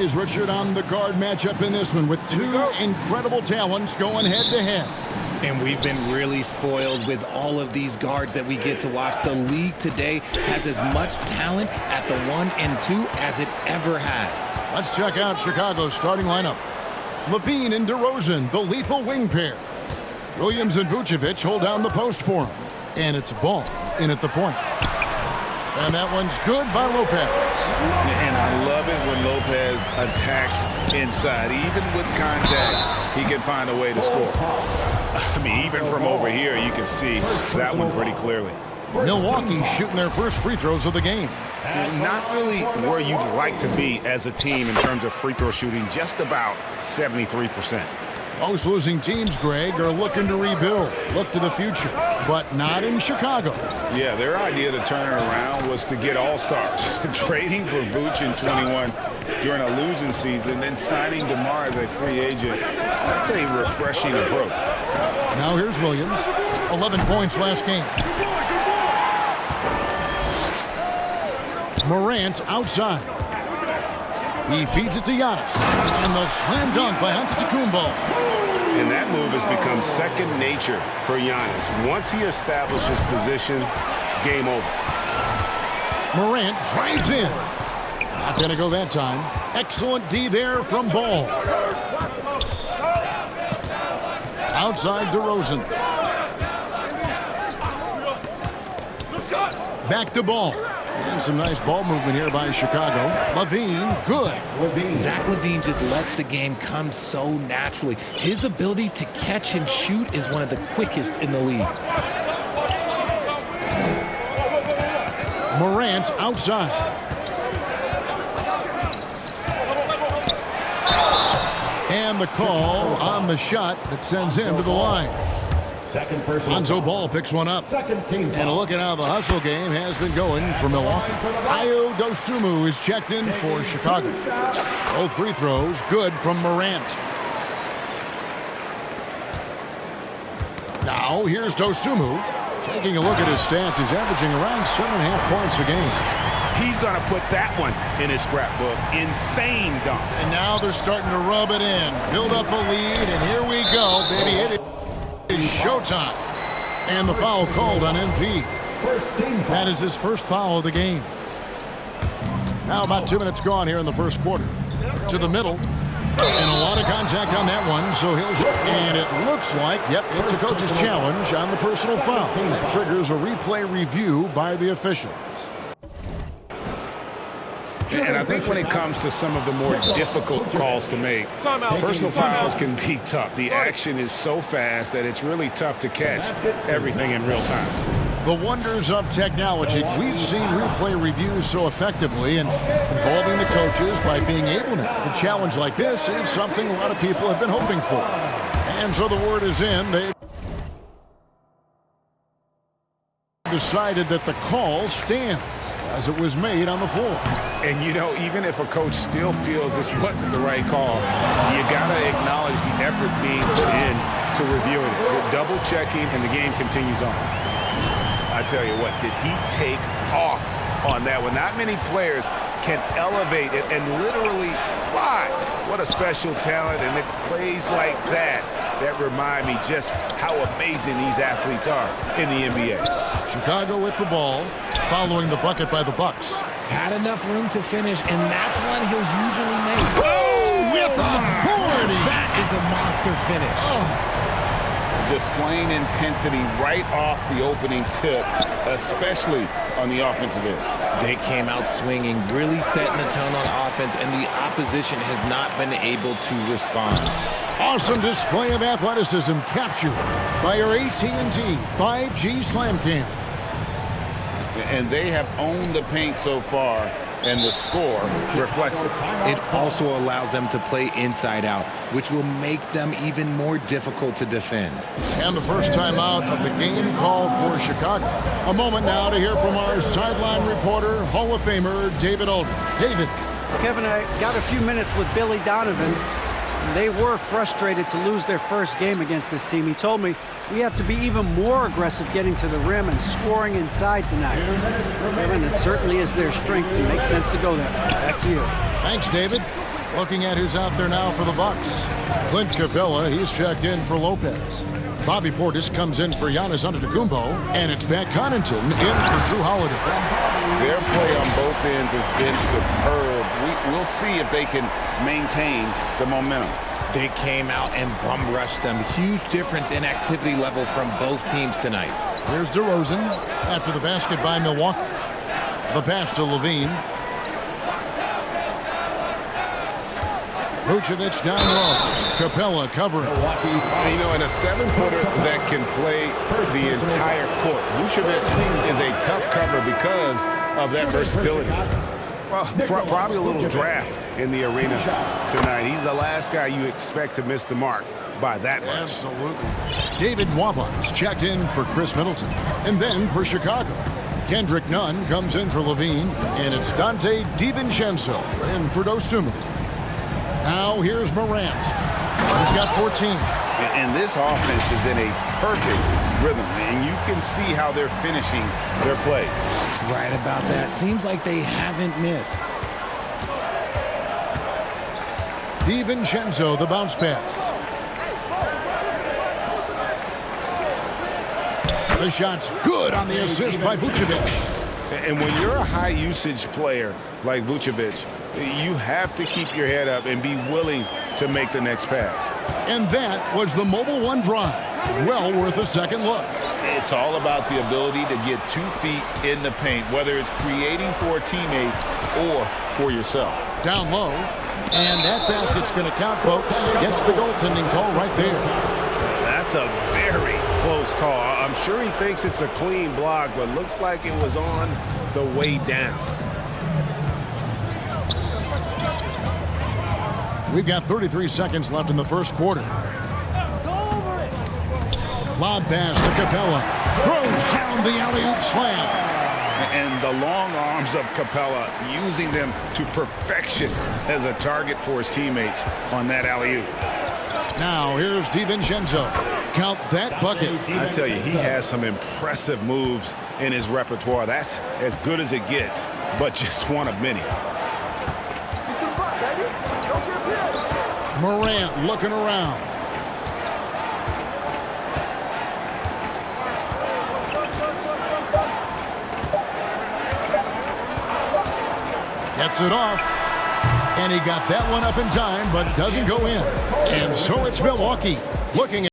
eyes, Richard, on the guard matchup in this one with two incredible talents going head-to-head. And we've been really spoiled with all of these guards that we get to watch. The league today has as much talent at the 1 and 2 as it ever has. Let's check out Chicago's starting lineup. Levine and DeRozan, the lethal wing pair. Williams and Vucevic hold down the post for him. And it's Ball in at the point. And that one's good by Lopez. And I love it when Lopez attacks inside. Even with contact, he can find a way to score. I mean, even from over here, you can see that one pretty clearly. Milwaukee's shooting their first free throws of the game. Not really where you'd like to be as a team in terms of free throw shooting, just about 73%. Most losing teams, Greg, are looking to rebuild, look to the future, but not in Chicago. Yeah, their idea to turn it around was to get all-stars. Trading for Vooch in 21 during a losing season, then signing DeMar as a free agent. That's a refreshing approach. Now here's Williams, 11 points last game. Morant outside. He feeds it to Giannis. And the slam dunk by Antetokounmpo. And that move has become second nature for Giannis. Once he establishes position, game over. Morant drives in. Not going to go that time. Excellent D there from Ball. Outside DeRozan. Back to Ball. And some nice ball movement here by Chicago. Levine, good. Zach LaVine just lets the game come so naturally. His ability to catch and shoot is one of the quickest in the league. Morant outside. And the call on the shot that sends him to the line. Lonzo Ball picks one up. And look at how the hustle game has been going for Milwaukee. Ayo Dosunmu is checked in for Chicago. Both free throws good from Morant. Now here's Dosunmu. Taking a look at his stats, he's averaging around 7.5 points a game. He's going to put that one in his scrapbook. Insane dunk. And now they're starting to rub it in. Build up a lead, and here we go, baby. It is showtime. And the foul called on MP. That is his first foul of the game. Now about 2 minutes gone here in the first quarter. To the middle. And a lot of contact on that one, so he'll... And it looks like, yep, it's a coach's challenge on the personal foul. That triggers a replay review by the officials. And I think when it comes to some of the more difficult calls to make, personal fouls can be tough. The action is so fast that it's really tough to catch everything in real time. The wonders of technology. We've seen replay reviews so effectively, and involving the coaches by being able to. A challenge like this is something a lot of people have been hoping for. And so the word is in. They decided that the call stands as it was made on the floor. And you know, even if a coach still feels this wasn't the right call, you gotta acknowledge the effort being put in to reviewing it. We're double checking and the game continues on. I tell you what, did he take off on that one? Not many players can elevate it and literally fly. What a special talent, and it's plays like that that remind me just how amazing these athletes are in the NBA. Chicago with the ball, following the bucket by the Bucks. Had enough room to finish, and that's one he'll usually make. Oh, with authority! That is a monster finish. Oh. Displaying intensity right off the opening tip, especially on the offensive end. They came out swinging, really setting the tone on offense, and the opposition has not been able to respond. Awesome display of athleticism captured by your AT&T 5G Slam Cam. And they have owned the paint so far, and the score reflects it. It also allows them to play inside out, which will make them even more difficult to defend. And the first time out of the game called for Chicago. A moment now to hear from our sideline reporter, Hall of Famer David Aldridge. David. Kevin, I got a few minutes with Billy Donovan. They were frustrated to lose their first game against this team. He told me we have to be even more aggressive getting to the rim and scoring inside tonight. Kevin, it certainly is their strength. It makes sense to go there. Back to you. Thanks, David. Looking at who's out there now for the Bucks. Clint Capella, he's checked in for Lopez. Bobby Portis comes in for Giannis Antetokounmpo, and it's Matt Connaughton in for Drew Holiday. Their play on both ends has been superb. We'll see if they can maintain the momentum. They came out and bum rushed them. Huge difference in activity level from both teams tonight. Here's DeRozan after the basket by Milwaukee. The pass to Levine. Vucevic down low. Capella covering. You know, and a 7-footer that can play the entire court. Vucevic is a tough cover because of that versatility. Well, probably a little draft in the arena tonight. He's the last guy you expect to miss the mark by that much. Absolutely. David Nwabans checked in for Chris Middleton. And then for Chicago, Kendrick Nunn comes in for Levine. And it's Dante DiVincenzo in for Dosunmu. Now here's Morant. He's got 14. And this offense is in a perfect rhythm. And you can see how they're finishing their play. Right about that. Seems like they haven't missed. DiVincenzo, the bounce pass. The shot's good on the assist by Vucevic. And when you're a high-usage player like Vucevic, you have to keep your head up and be willing to make the next pass. And that was the Mobile One drive. Well worth a second look. It's all about the ability to get 2 feet in the paint, whether it's creating for a teammate or for yourself. Down low. And that basket's going to count, folks. Gets the goaltending call right there. That's a very close call. I'm sure he thinks it's a clean block, but looks like it was on the way down. We've got 33 seconds left in the first quarter. Lob pass to Capella. Throws down the alley-oop slam. And the long arms of Capella, using them to perfection as a target for his teammates on that alley-oop. Now here's DiVincenzo. Count that bucket. I tell you, he has some impressive moves in his repertoire. That's as good as it gets, but just one of many. Morant looking around. Gets it off. And he got that one up in time, but doesn't go in. And so it's Milwaukee looking at